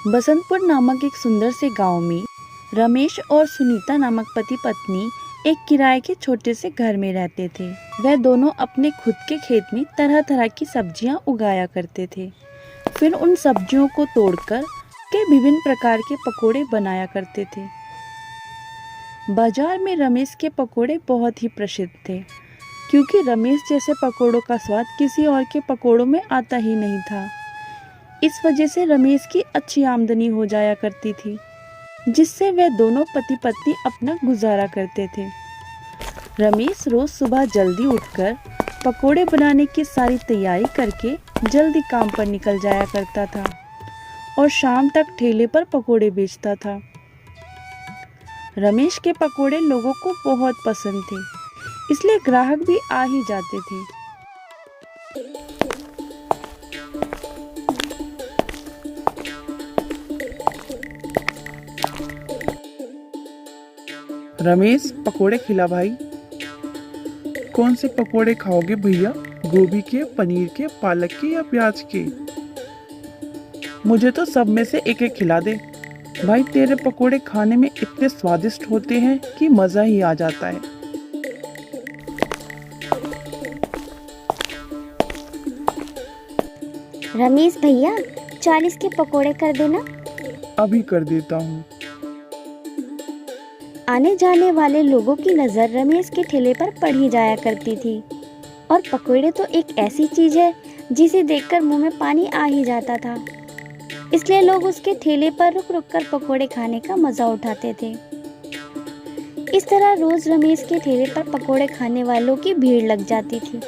बसंतपुर नामक एक सुंदर से गांव में रमेश और सुनीता नामक पति पत्नी एक किराए के छोटे से घर में रहते थे। वह दोनों अपने खुद के खेत में तरह तरह की सब्जियां उगाया करते थे। फिर उन सब्जियों को तोड़कर के विभिन्न प्रकार के पकोड़े बनाया करते थे। बाजार में रमेश के पकोड़े बहुत ही प्रसिद्ध थे, क्योंकि रमेश जैसे पकोड़ों का स्वाद किसी और के पकोड़ों में आता ही नहीं था। इस वजह से रमेश की अच्छी आमदनी हो जाया करती थी, जिससे वे दोनों पति पत्नी अपना गुजारा करते थे। रमेश रोज सुबह जल्दी उठकर पकोड़े बनाने की सारी तैयारी करके जल्दी काम पर निकल जाया करता था और शाम तक ठेले पर पकोड़े बेचता था। रमेश के पकोड़े लोगों को बहुत पसंद थे, इसलिए ग्राहक भी आ ही जाते थे। रमेश, पकोड़े खिला भाई। कौन से पकोड़े खाओगे भैया? गोभी के, पनीर के, पालक के या प्याज के? मुझे तो सब में से एक एक खिला दे भाई। तेरे पकोड़े खाने में इतने स्वादिष्ट होते हैं कि मज़ा ही आ जाता है। रमेश भैया, 40 के पकोड़े कर देना। अभी कर देता हूँ। आने जाने वाले लोगों की नज़र रमेश के ठेले पर पड़ ही जाया करती थी, और पकोड़े तो एक ऐसी चीज़ है जिसे देखकर मुंह में पानी आ ही जाता था। इसलिए लोग उसके ठेले पर रुक रुक कर पकोड़े खाने का मज़ा उठाते थे। इस तरह रोज़ रमेश के ठेले पर पकोड़े खाने वालों की भीड़ लग जाती थी।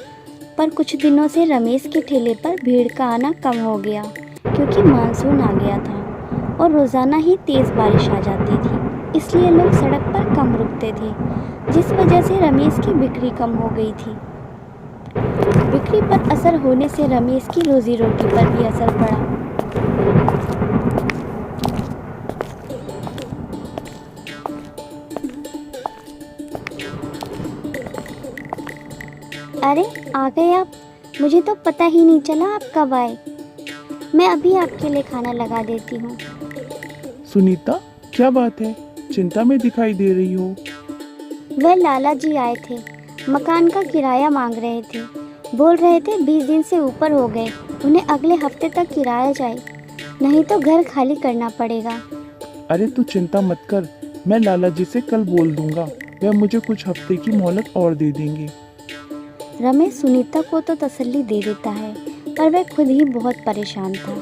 पर कुछ दिनों से रमेश के ठेले पर भीड़ का आना कम हो गया, क्योंकि मानसून आ गया था और रोज़ाना ही तेज़ बारिश आ जाती थी। इसलिए लोग सड़क पर कम रुकते थे, जिस वजह से रमेश की बिक्री कम हो गई थी। बिक्री पर असर होने से रमेश की रोजी रोटी पर भी असर पड़ा। अरे आ गए आप? मुझे तो पता ही नहीं चला आप कब आए। मैं अभी आपके लिए खाना लगा देती हूँ। सुनीता, क्या बात है? चिंता में दिखाई दे रही हो। वह लाला जी आए थे, मकान का किराया मांग रहे थे। बोल रहे थे 20 दिन से ऊपर हो गए, उन्हें अगले हफ्ते तक किराया चाहिए, नहीं तो घर खाली करना पड़ेगा। अरे तू चिंता मत कर, मैं लाला जी से कल बोल दूंगा। वह मुझे कुछ हफ्ते की मोहलत और दे देंगे। रमेश सुनीता को तो तसल्ली दे देता है, पर वह खुद ही बहुत परेशान था।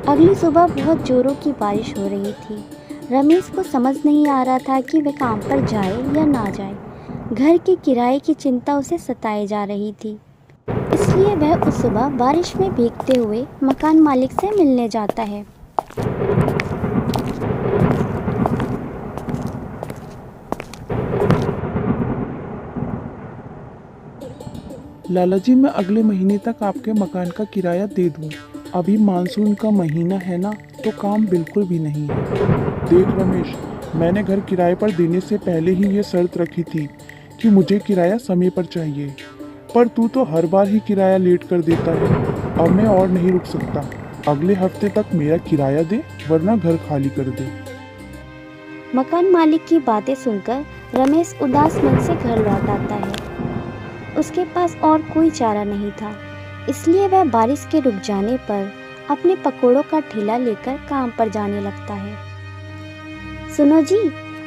अगली सुबह बहुत जोरों की बारिश हो रही थी। रमेश को समझ नहीं आ रहा था कि वह काम पर जाए या ना जाए। घर के किराए की चिंता उसे सताए जा रही थी। इसलिए वह उस सुबह बारिश में भीगते हुए मकान मालिक से मिलने जाता है। लाला जी, मैं अगले महीने तक आपके मकान का किराया दे दूं। अभी मानसून का महीना है ना, तो काम बिल्कुल भी नहीं है। देख रमेश, मैंने घर किराए पर देने से पहले ही ये शर्त रखी थी कि मुझे किराया समय पर चाहिए, पर तू तो हर बार ही किराया लेट कर देता है। अब मैं और नहीं रुक सकता। अगले हफ्ते तक मेरा किराया दे, वरना घर खाली कर दे। मकान मालिक की बातें सुनकर रमेश उदास मन से घर लौट आता है। उसके पास और कोई चारा नहीं था, इसलिए वह बारिश के रुक जाने पर अपने पकोड़ों का ठेला लेकर काम पर जाने लगता है। सुनो जी,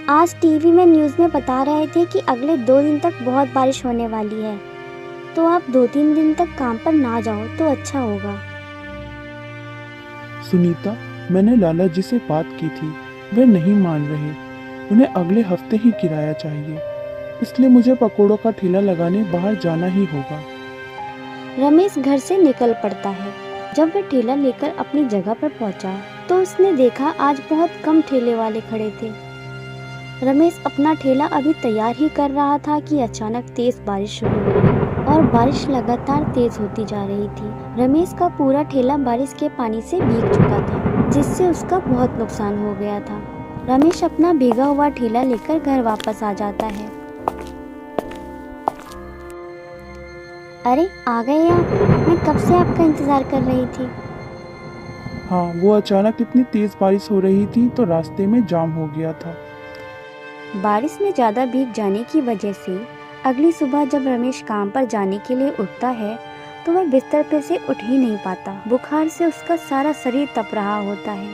आज टीवी में न्यूज़ में बता रहे थे कि अगले 2 दिन तक बहुत बारिश होने वाली है, तो आप 2-3 दिन तक काम पर ना जाओ तो अच्छा होगा। सुनीता, मैंने लाला जी से बात की थी, वे नहीं मान रहे। उन्हें अगले हफ्ते ही किराया चाहिए, इसलिए मुझे पकोड़ों का ठेला लगाने बाहर जाना ही होगा। रमेश घर से निकल पड़ता है। जब वह ठेला लेकर अपनी जगह पर पहुंचा, तो उसने देखा आज बहुत कम ठेले वाले खड़े थे। रमेश अपना ठेला अभी तैयार ही कर रहा था कि अचानक तेज बारिश शुरू हो गई और बारिश लगातार तेज होती जा रही थी। रमेश का पूरा ठेला बारिश के पानी से भीग चुका था, जिससे उसका बहुत नुकसान हो गया था। रमेश अपना भीगा हुआ ठेला लेकर घर वापस आ जाता है। अरे आ गए आप? मैं कब से आपका इंतज़ार कर रही थी। हाँ, वो अचानक इतनी तेज बारिश हो रही थी तो रास्ते में जाम हो गया था। बारिश में ज़्यादा भीग जाने की वजह से अगली सुबह जब रमेश काम पर जाने के लिए उठता है तो वह बिस्तर पे से उठ ही नहीं पाता। बुखार से उसका सारा शरीर तप रहा होता है।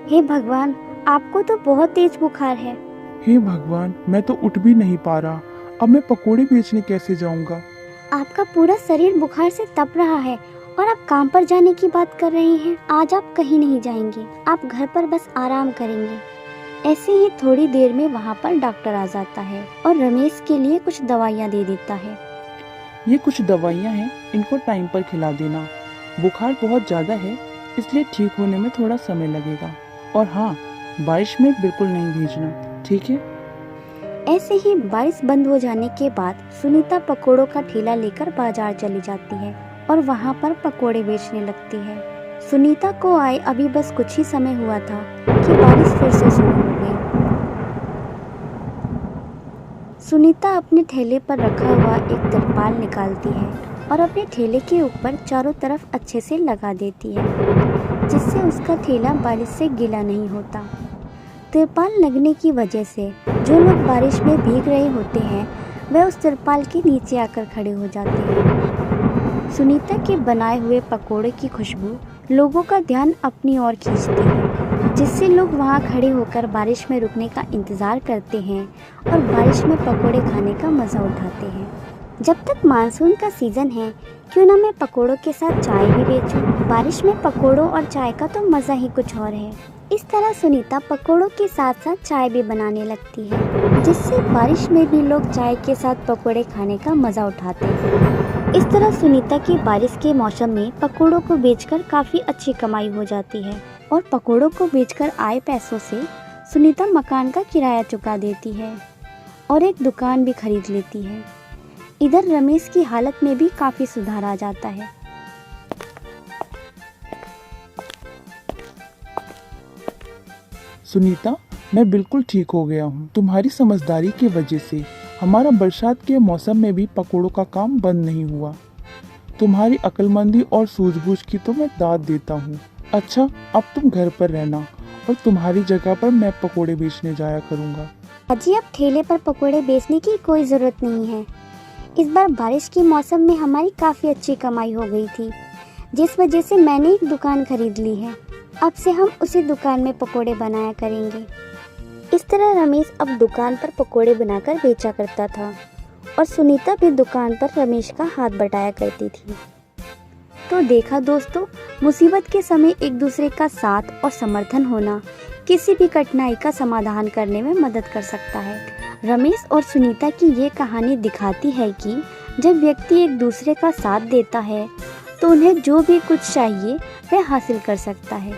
हे भगवान, आपको तो बहुत तेज बुखार है। हे भगवान, मैं तो उठ भी नहीं पा रहा। अब मैं पकोड़े बेचने कैसे जाऊंगा? आपका पूरा शरीर बुखार से तप रहा है और आप काम पर जाने की बात कर रहे हैं। आज आप कहीं नहीं जाएंगे, आप घर पर बस आराम करेंगे। ऐसे ही थोड़ी देर में वहाँ पर डॉक्टर आ जाता है और रमेश के लिए कुछ दवाइयाँ दे देता है। ये कुछ दवाइयाँ हैं, इनको टाइम पर खिला देना। बुखार बहुत ज़्यादा है, इसलिए ठीक होने में थोड़ा समय लगेगा। और हाँ, बारिश में बिल्कुल नहीं भीगना, ठीक है? ऐसे ही बारिश बंद हो जाने के बाद सुनीता पकोड़ों का ठेला लेकर बाजार चली जाती है और वहाँ पर पकोड़े बेचने लगती है। सुनीता को आए अभी बस कुछ ही समय हुआ था कि बारिश फिर से शुरू हो गई। सुनीता अपने ठेले पर रखा हुआ एक तिरपाल निकालती है और अपने ठेले के ऊपर चारों तरफ अच्छे से लगा देती है, जिससे उसका ठेला बारिश से गीला नहीं होता। तिरपाल लगने की वजह से जो लोग बारिश में भीग रहे होते हैं वह उस तिरपाल के नीचे आकर खड़े हो जाते हैं। सुनीता के बनाए हुए पकोड़े की खुशबू लोगों का ध्यान अपनी ओर खींचती है, जिससे लोग वहां खड़े होकर बारिश में रुकने का इंतज़ार करते हैं और बारिश में पकोड़े खाने का मज़ा उठाते हैं। जब तक मानसून का सीज़न है, क्यों ना मैं पकोड़ों के साथ चाय भी बेचूं। बारिश में पकोड़ों और चाय का तो मज़ा ही कुछ और है। इस तरह सुनीता पकोड़ों के साथ साथ चाय भी बनाने लगती है, जिससे बारिश में भी लोग चाय के साथ पकोड़े खाने का मज़ा उठाते हैं। इस तरह सुनीता की बारिश के मौसम में पकोड़ों को बेचकर काफ़ी अच्छी कमाई हो जाती है और पकोड़ों को बेचकर आए पैसों से सुनीता मकान का किराया चुका देती है और एक दुकान भी खरीद लेती है। इधर रमेश की हालत में भी काफ़ी सुधार आ जाता है। सुनीता, मैं बिल्कुल ठीक हो गया हूँ। तुम्हारी समझदारी की वजह से हमारा बरसात के मौसम में भी पकोड़ों का काम बंद नहीं हुआ। तुम्हारी अक्लमंदी और सूझबूझ की तो मैं दाद देता हूँ। अच्छा, अब तुम घर पर रहना और तुम्हारी जगह पर मैं पकोड़े बेचने जाया करूँगा। अजी, अब ठेले पर पकोड़े बेचने की कोई ज़रूरत नहीं है। इस बार बारिश के मौसम में हमारी काफ़ी अच्छी कमाई हो गई थी, जिस वजह से मैंने एक दुकान खरीद ली है। अब से हम उसी दुकान में पकोड़े बनाया करेंगे। इस तरह रमेश अब दुकान पर पकोड़े बनाकर बेचा करता था और सुनीता भी दुकान पर रमेश का हाथ बटाया करती थी। तो देखा दोस्तों, मुसीबत के समय एक दूसरे का साथ और समर्थन होना किसी भी कठिनाई का समाधान करने में मदद कर सकता है। रमेश और सुनीता की ये कहानी दिखाती है कि जब व्यक्ति एक दूसरे का साथ देता है तो उन्हें जो भी कुछ चाहिए वह हासिल कर सकता है।